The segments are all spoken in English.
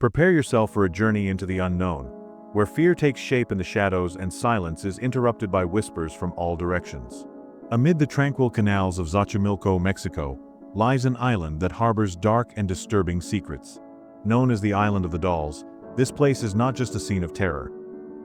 Prepare yourself for a journey into the unknown, where fear takes shape in the shadows and silence is interrupted by whispers from all directions. Amid the tranquil canals of Xochimilco, Mexico, lies an island that harbors dark and disturbing secrets. Known as the Island of the Dolls, this place is not just a scene of terror.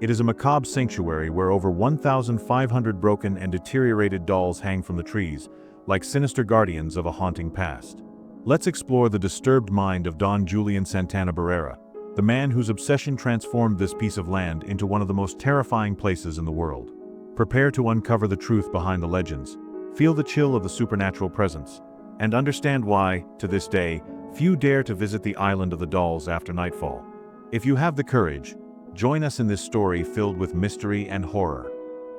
It is a macabre sanctuary where over 1,500 broken and deteriorated dolls hang from the trees, like sinister guardians of a haunting past. Let's explore the disturbed mind of Don Julián Santana, the man whose obsession transformed this piece of land into one of the most terrifying places in the world. Prepare to uncover the truth behind the legends, feel the chill of the supernatural presence, and understand why, to this day, few dare to visit the Island of the Dolls after nightfall. If you have the courage, join us in this story filled with mystery and horror.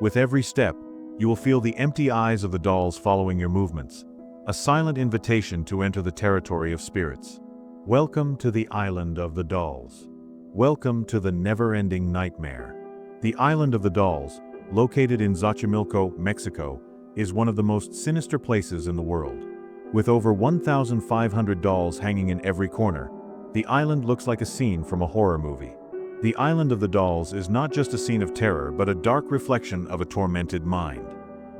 With every step, you will feel the empty eyes of the dolls following your movements, a silent invitation to enter the territory of spirits. Welcome to the Island of the Dolls. Welcome to the never-ending nightmare. The Island of the Dolls, located in Xochimilco, Mexico, is one of the most sinister places in the world. With over 1,500 dolls hanging in every corner, the island looks like a scene from a horror movie. The Island of the Dolls is not just a scene of terror but a dark reflection of a tormented mind.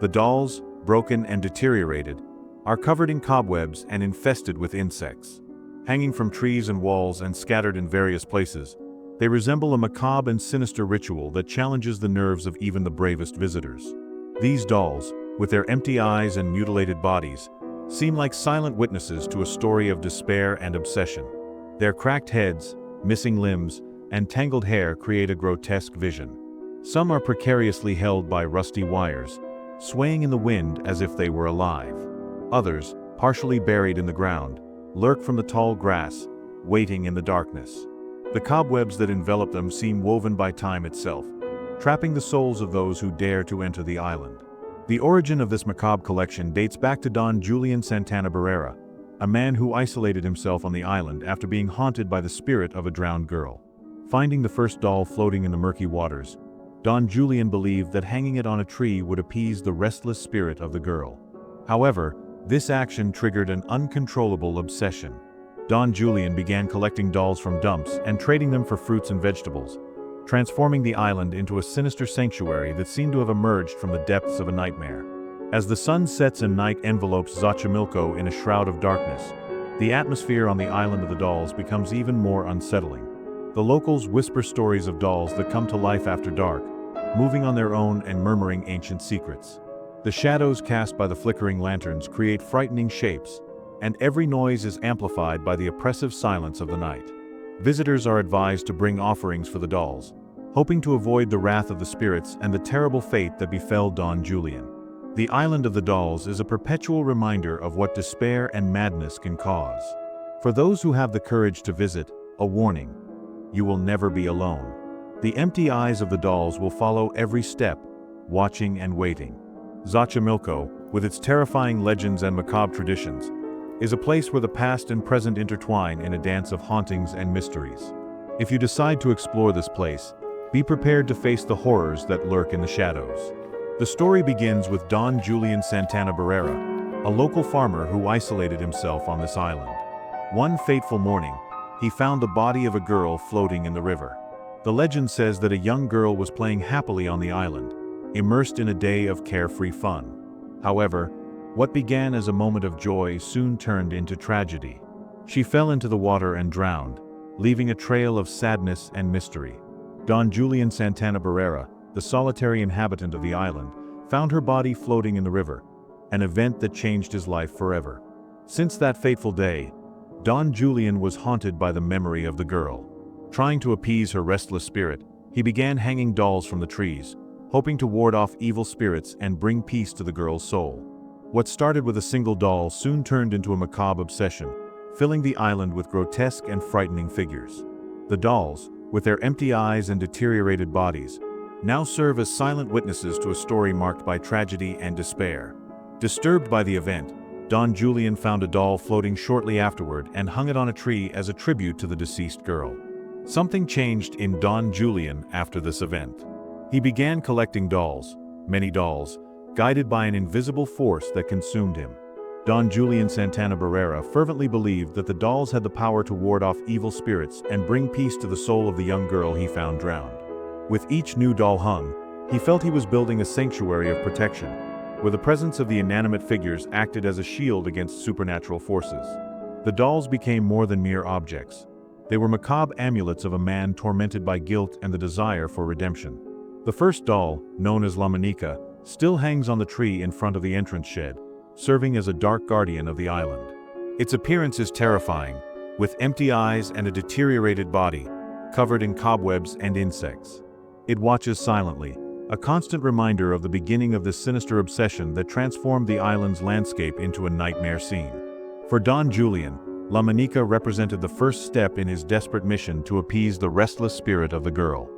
The dolls, broken and deteriorated, are covered in cobwebs and infested with insects. Hanging from trees and walls and scattered in various places, they resemble a macabre and sinister ritual that challenges the nerves of even the bravest visitors. These dolls, with their empty eyes and mutilated bodies, seem like silent witnesses to a story of despair and obsession. Their cracked heads, missing limbs, and tangled hair create a grotesque vision. Some are precariously held by rusty wires, swaying in the wind as if they were alive. Others, partially buried in the ground, lurk from the tall grass, waiting in the darkness. The cobwebs that envelop them seem woven by time itself, trapping the souls of those who dare to enter the island. The origin of this macabre collection dates back to Don Julián Santana, a man who isolated himself on the island after being haunted by the spirit of a drowned girl. Finding the first doll floating in the murky waters, Don Julián believed that hanging it on a tree would appease the restless spirit of the girl. However, this action triggered an uncontrollable obsession. Don Julián began collecting dolls from dumps and trading them for fruits and vegetables, transforming the island into a sinister sanctuary that seemed to have emerged from the depths of a nightmare. As the sun sets and night envelopes Xochimilco in a shroud of darkness, the atmosphere on the Island of the Dolls becomes even more unsettling. The locals whisper stories of dolls that come to life after dark, moving on their own and murmuring ancient secrets. The shadows cast by the flickering lanterns create frightening shapes, and every noise is amplified by the oppressive silence of the night. Visitors are advised to bring offerings for the dolls, hoping to avoid the wrath of the spirits and the terrible fate that befell Don Julián. The Island of the Dolls is a perpetual reminder of what despair and madness can cause. For those who have the courage to visit, a warning: you will never be alone. The empty eyes of the dolls will follow every step, watching and waiting. Xochimilco, with its terrifying legends and macabre traditions, is a place where the past and present intertwine in a dance of hauntings and mysteries. If you decide to explore this place, be prepared to face the horrors that lurk in the shadows. The story begins with Don Julián Santana, a local farmer who isolated himself on this island. One fateful morning, he found the body of a girl floating in the river. The legend says that a young girl was playing happily on the island, immersed in a day of carefree fun. However, what began as a moment of joy soon turned into tragedy. She fell into the water and drowned, leaving a trail of sadness and mystery. Don Julián Santana, the solitary inhabitant of the island, found her body floating in the river, an event that changed his life forever. Since that fateful day, Don Julián was haunted by the memory of the girl. Trying to appease her restless spirit, he began hanging dolls from the trees, hoping to ward off evil spirits and bring peace to the girl's soul. What started with a single doll soon turned into a macabre obsession, filling the island with grotesque and frightening figures. The dolls, with their empty eyes and deteriorated bodies, now serve as silent witnesses to a story marked by tragedy and despair. Disturbed by the event, Don Julián found a doll floating shortly afterward and hung it on a tree as a tribute to the deceased girl. Something changed in Don Julián after this event. He began collecting dolls, many dolls, guided by an invisible force that consumed him. Don Julián Santana fervently believed that the dolls had the power to ward off evil spirits and bring peace to the soul of the young girl he found drowned. With each new doll hung, he felt he was building a sanctuary of protection, where the presence of the inanimate figures acted as a shield against supernatural forces. The dolls became more than mere objects. They were macabre amulets of a man tormented by guilt and the desire for redemption. The first doll, known as La Manica, still hangs on the tree in front of the entrance shed, serving as a dark guardian of the island. Its appearance is terrifying, with empty eyes and a deteriorated body, covered in cobwebs and insects. It watches silently, a constant reminder of the beginning of this sinister obsession that transformed the island's landscape into a nightmare scene. For Don Julián, La Manica represented the first step in his desperate mission to appease the restless spirit of the girl.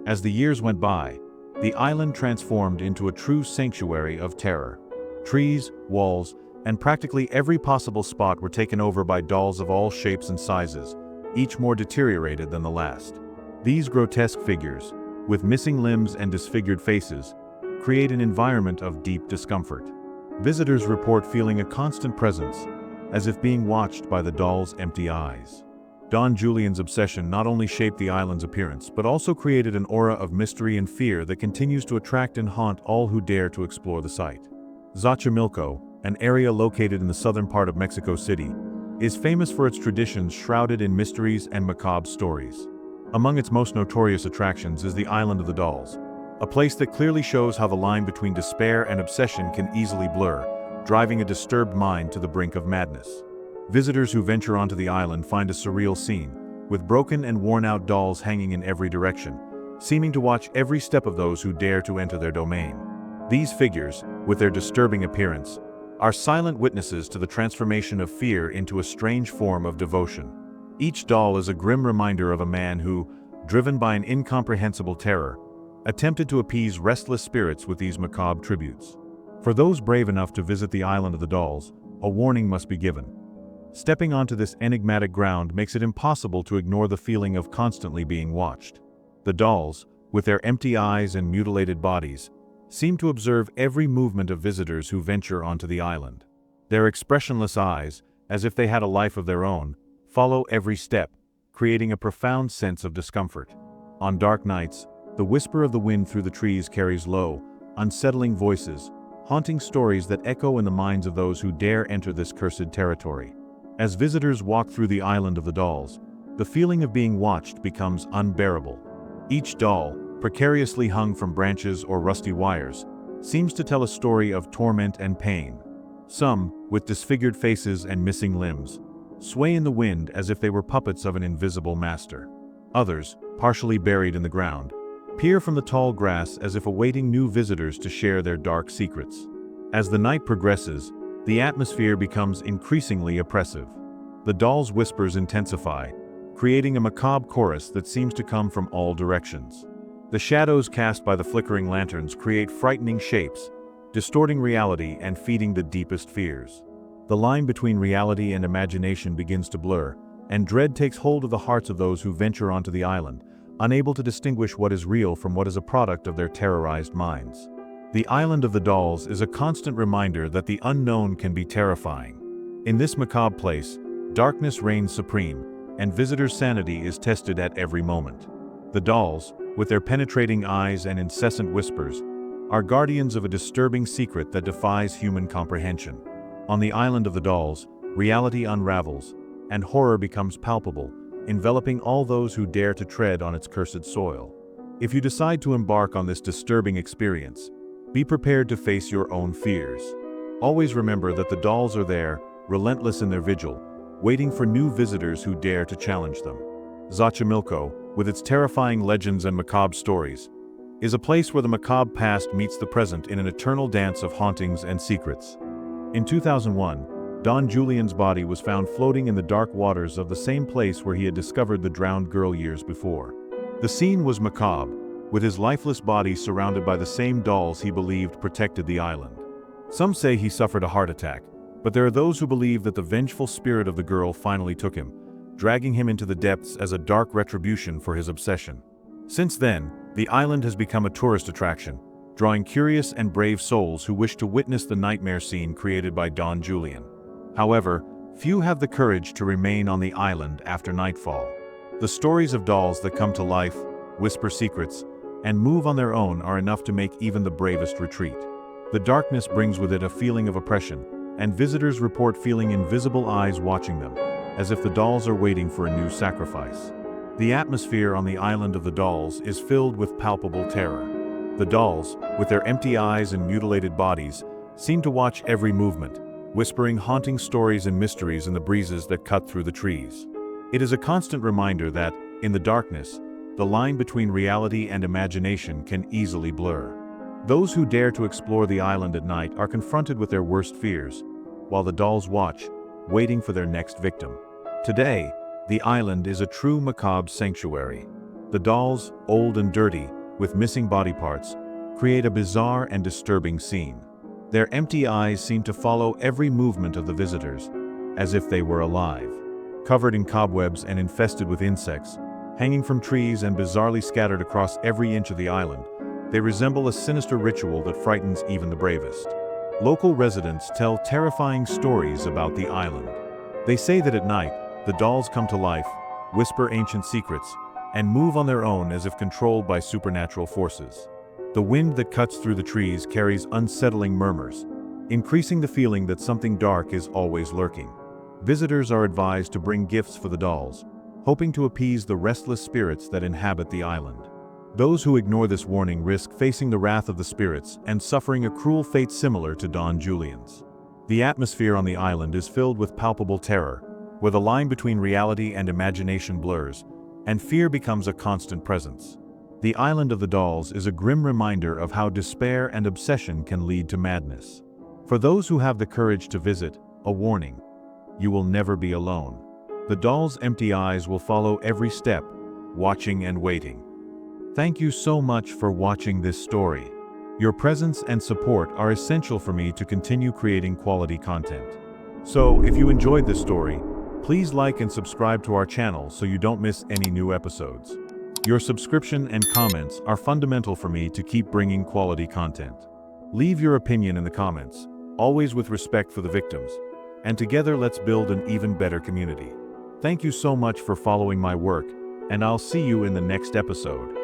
As the years went by, the island transformed into a true sanctuary of terror. Trees, walls, and practically every possible spot were taken over by dolls of all shapes and sizes, each more deteriorated than the last. These grotesque figures, with missing limbs and disfigured faces, create an environment of deep discomfort. Visitors report feeling a constant presence, as if being watched by the dolls' empty eyes. Don Julián's obsession not only shaped the island's appearance, but also created an aura of mystery and fear that continues to attract and haunt all who dare to explore the site. Xochimilco, an area located in the southern part of Mexico City, is famous for its traditions shrouded in mysteries and macabre stories. Among its most notorious attractions is the Island of the Dolls, a place that clearly shows how the line between despair and obsession can easily blur, driving a disturbed mind to the brink of madness. Visitors who venture onto the island find a surreal scene, with broken and worn-out dolls hanging in every direction, seeming to watch every step of those who dare to enter their domain. These figures, with their disturbing appearance, are silent witnesses to the transformation of fear into a strange form of devotion. Each doll is a grim reminder of a man who, driven by an incomprehensible terror, attempted to appease restless spirits with these macabre tributes. For those brave enough to visit the Island of the Dolls, a warning must be given. Stepping onto this enigmatic ground makes it impossible to ignore the feeling of constantly being watched. The dolls, with their empty eyes and mutilated bodies, seem to observe every movement of visitors who venture onto the island. Their expressionless eyes, as if they had a life of their own, follow every step, creating a profound sense of discomfort. On dark nights, the whisper of the wind through the trees carries low, unsettling voices, haunting stories that echo in the minds of those who dare enter this cursed territory. As visitors walk through the Island of the Dolls, the feeling of being watched becomes unbearable. Each doll, precariously hung from branches or rusty wires, seems to tell a story of torment and pain. Some, with disfigured faces and missing limbs, sway in the wind as if they were puppets of an invisible master. Others, partially buried in the ground, peer from the tall grass as if awaiting new visitors to share their dark secrets. As the night progresses, the atmosphere becomes increasingly oppressive. The dolls' whispers intensify, creating a macabre chorus that seems to come from all directions. The shadows cast by the flickering lanterns create frightening shapes, distorting reality and feeding the deepest fears. The line between reality and imagination begins to blur, and dread takes hold of the hearts of those who venture onto the island, unable to distinguish what is real from what is a product of their terrorized minds. The Island of the Dolls is a constant reminder that the unknown can be terrifying. In this macabre place, darkness reigns supreme, and visitors' sanity is tested at every moment. The dolls, with their penetrating eyes and incessant whispers, are guardians of a disturbing secret that defies human comprehension. On the Island of the Dolls, reality unravels, and horror becomes palpable, enveloping all those who dare to tread on its cursed soil. If you decide to embark on this disturbing experience, be prepared to face your own fears. Always remember that the dolls are there, relentless in their vigil, waiting for new visitors who dare to challenge them. Xochimilco, with its terrifying legends and macabre stories, is a place where the macabre past meets the present in an eternal dance of hauntings and secrets. In 2001, Don Julián's body was found floating in the dark waters of the same place where he had discovered the drowned girl years before. The scene was macabre, with his lifeless body surrounded by the same dolls he believed protected the island. Some say he suffered a heart attack, but there are those who believe that the vengeful spirit of the girl finally took him, dragging him into the depths as a dark retribution for his obsession. Since then, the island has become a tourist attraction, drawing curious and brave souls who wish to witness the nightmare scene created by Don Julián. However, few have the courage to remain on the island after nightfall. The stories of dolls that come to life, whisper secrets, and move on their own are enough to make even the bravest retreat. The darkness brings with it a feeling of oppression, and visitors report feeling invisible eyes watching them, as if the dolls are waiting for a new sacrifice. The atmosphere on the island of the dolls is filled with palpable terror. The dolls, with their empty eyes and mutilated bodies, seem to watch every movement, whispering haunting stories and mysteries in the breezes that cut through the trees. It is a constant reminder that, in the darkness, the line between reality and imagination can easily blur. Those who dare to explore the island at night are confronted with their worst fears, while the dolls watch, waiting for their next victim. Today, the island is a true macabre sanctuary. The dolls, old and dirty, with missing body parts, create a bizarre and disturbing scene. Their empty eyes seem to follow every movement of the visitors, as if they were alive. Covered in cobwebs and infested with insects, hanging from trees and bizarrely scattered across every inch of the island, they resemble a sinister ritual that frightens even the bravest. Local residents tell terrifying stories about the island. They say that at night, the dolls come to life, whisper ancient secrets, and move on their own as if controlled by supernatural forces. The wind that cuts through the trees carries unsettling murmurs, increasing the feeling that something dark is always lurking. Visitors are advised to bring gifts for the dolls, hoping to appease the restless spirits that inhabit the island. Those who ignore this warning risk facing the wrath of the spirits and suffering a cruel fate similar to Don Julian's. The atmosphere on the island is filled with palpable terror, where the line between reality and imagination blurs, and fear becomes a constant presence. The island of the dolls is a grim reminder of how despair and obsession can lead to madness. For those who have the courage to visit, a warning: you will never be alone. The dolls' empty eyes will follow every step, watching and waiting. Thank you so much for watching this story. Your presence and support are essential for me to continue creating quality content. So, if you enjoyed this story, please like and subscribe to our channel so you don't miss any new episodes. Your subscription and comments are fundamental for me to keep bringing quality content. Leave your opinion in the comments, always with respect for the victims, and together let's build an even better community. Thank you so much for following my work, and I'll see you in the next episode.